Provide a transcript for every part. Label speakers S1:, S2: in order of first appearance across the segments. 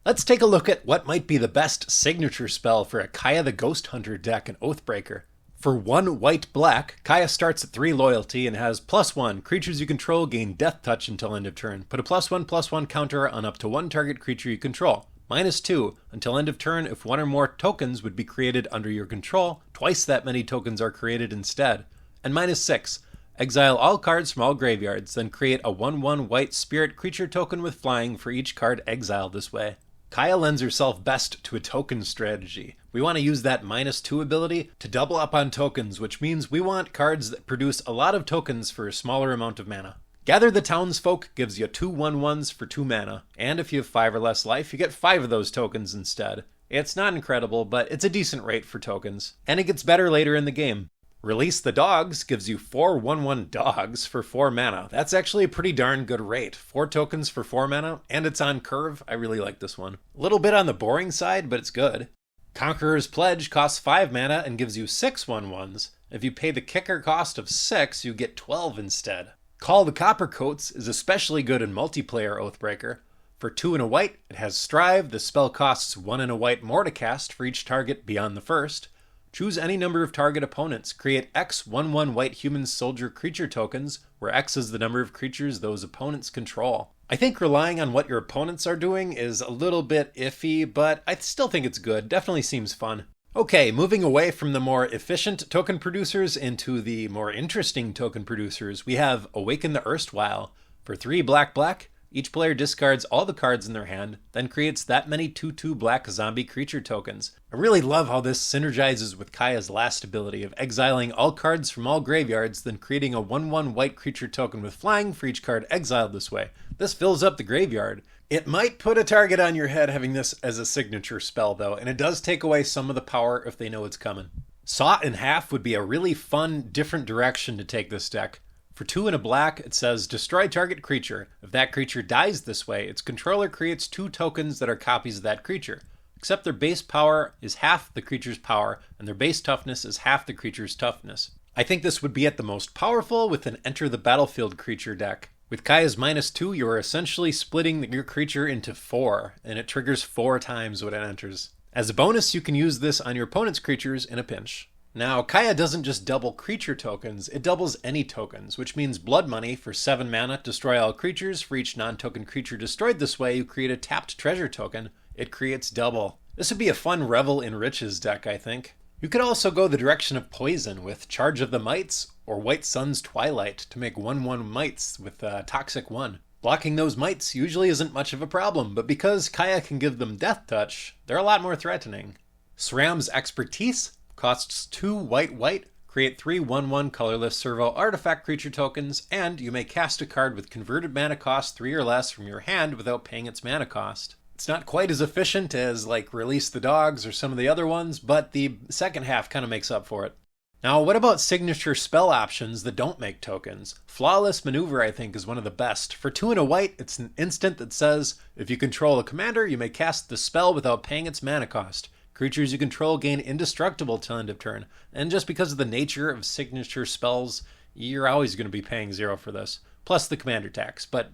S1: Let's take a look at what might be the best signature spell for a Kaya the Ghost Hunter deck in Oathbreaker. For 1 white-black, Kaya starts at 3 loyalty and has +1. Creatures you control gain Death Touch until end of turn. Put a +1/+1 counter on up to 1 target creature you control. -2. Until end of turn, if 1 or more tokens would be created under your control, twice that many tokens are created instead. And -6. Exile all cards from all graveyards, then create a 1/1 white spirit creature token with flying for each card exiled this way. Kaya lends herself best to a token strategy. We want to use that -2 ability to double up on tokens, which means we want cards that produce a lot of tokens for a smaller amount of mana. Gather the Townsfolk gives you 2 1/1s for 2 mana, and if you have 5 or less life, you get 5 of those tokens instead. It's not incredible, but it's a decent rate for tokens, and it gets better later in the game. Release the Dogs gives you 4 1/1 dogs for 4 mana. That's actually a pretty darn good rate. 4 tokens for 4 mana, and it's on curve. I really like this one. A little bit on the boring side, but it's good. Conqueror's Pledge costs 5 mana and gives you 6 1/1s. If you pay the kicker cost of 6, you get 12 instead. Call the Coppercoats is especially good in multiplayer Oathbreaker. For 2 and a white, it has Strive. The spell costs 1 and a white more to cast for each target beyond the first. Choose any number of target opponents. Create X 1/1 white human soldier creature tokens, where X is the number of creatures those opponents control. I think relying on what your opponents are doing is a little bit iffy, but I still think it's good. Definitely seems fun. Okay, moving away from the more efficient token producers into the more interesting token producers, we have Awaken the Erstwhile. For 3 black, each player discards all the cards in their hand, then creates that many 2/2 black zombie creature tokens. I really love how this synergizes with Kaya's last ability of exiling all cards from all graveyards, then creating a 1/1 white creature token with flying for each card exiled this way. This fills up the graveyard. It might put a target on your head having this as a signature spell though, and it does take away some of the power if they know it's coming. Saw in Half would be a really fun, different direction to take this deck. For 2 and a black, it says destroy target creature. If that creature dies this way, its controller creates 2 tokens that are copies of that creature. Except their base power is half the creature's power, and their base toughness is half the creature's toughness. I think this would be at the most powerful with an Enter the Battlefield creature deck. With Kaya's -2, you are essentially splitting your creature into 4, and it triggers 4 times when it enters. As a bonus, you can use this on your opponent's creatures in a pinch. Now, Kaya doesn't just double creature tokens, it doubles any tokens, which means Blood Money for 7 mana, destroy all creatures. For each non-token creature destroyed this way, you create a tapped treasure token. It creates double. This would be a fun Revel in Riches deck, I think. You could also go the direction of Poison with Charge of the Mites or White Sun's Twilight to make 1/1 Mites with Toxic 1. Blocking those Mites usually isn't much of a problem, but because Kaya can give them Death Touch, they're a lot more threatening. SRAM's Expertise costs 2 white, create 3 1/1 colorless servo artifact creature tokens, and you may cast a card with converted mana cost 3 or less from your hand without paying its mana cost. It's not quite as efficient as like Release the Dogs or some of the other ones, but the second half kind of makes up for it. Now, what about signature spell options that don't make tokens? Flawless Maneuver, I think, is one of the best. For 2 and a white, it's an instant that says, if you control a commander, you may cast the spell without paying its mana cost. Creatures you control gain indestructible till end of turn. And just because of the nature of signature spells, you're always going to be paying 0 for this. Plus the commander tax. But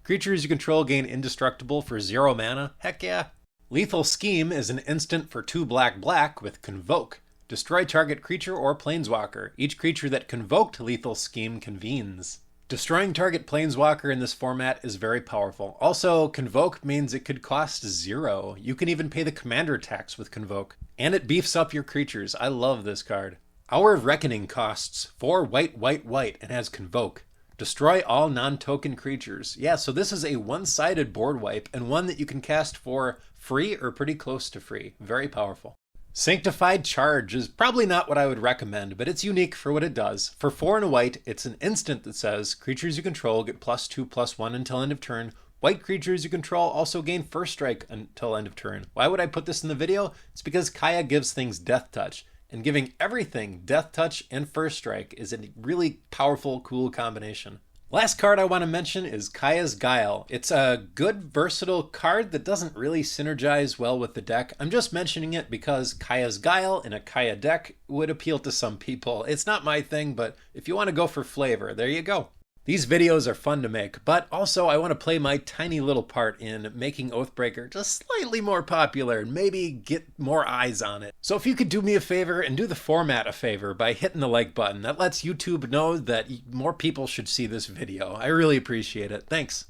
S1: creatures you control gain indestructible for 0 mana? Heck yeah. Lethal Scheme is an instant for 2 black with Convoke. Destroy target creature or planeswalker. Each creature that convoked Lethal Scheme convenes. Destroying target planeswalker in this format is very powerful. Also, Convoke means it could cost 0. You can even pay the commander tax with Convoke. And it beefs up your creatures. I love this card. Hour of Reckoning costs 4 white, and has Convoke. Destroy all non-token creatures. Yeah, so this is a one-sided board wipe, and one that you can cast for free or pretty close to free. Very powerful. Sanctified Charge is probably not what I would recommend, but it's unique for what it does. For 4 and a white, it's an instant that says, creatures you control get +2/+1 until end of turn. White creatures you control also gain First Strike until end of turn. Why would I put this in the video? It's because Kaya gives things Death Touch, and giving everything Death Touch and First Strike is a really powerful, cool combination. Last card I want to mention is Kaya's Guile. It's a good, versatile card that doesn't really synergize well with the deck. I'm just mentioning it because Kaya's Guile in a Kaya deck would appeal to some people. It's not my thing, but if you want to go for flavor, there you go. These videos are fun to make, but also I want to play my tiny little part in making Oathbreaker just slightly more popular and maybe get more eyes on it. So if you could do me a favor and do the format a favor by hitting the like button, that lets YouTube know that more people should see this video. I really appreciate it. Thanks.